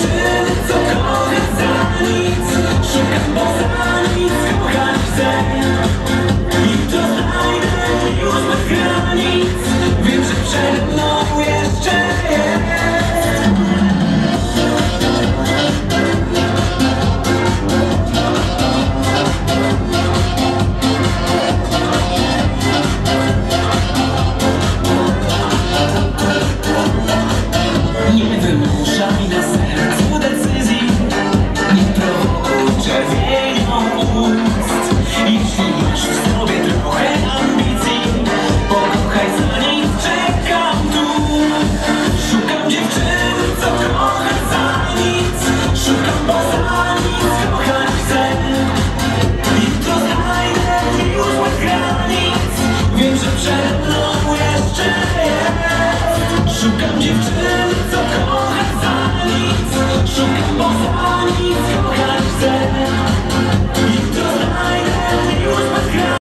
dziewczyny, co kocha za nic. Szukam, bo za nic kochać chcę. Jutro znajdę już bez granic. Wiem, że przede mną jeszcze jest. Nie wymuszaj na sercu decyzji, nie prowokuj czerwienią ust. Jeśli masz w sobie trochę ambicji, pokochaj za nic, czekam tu. Szukam dziewczyny, co kocha za nic. Szukam, bo za nic kochać chcę. Jutro znajdę już bez granic. Wiem, że przede mną jeszcze jest. Szukam dziewczyny, co kocha za nic. Szukam, bo za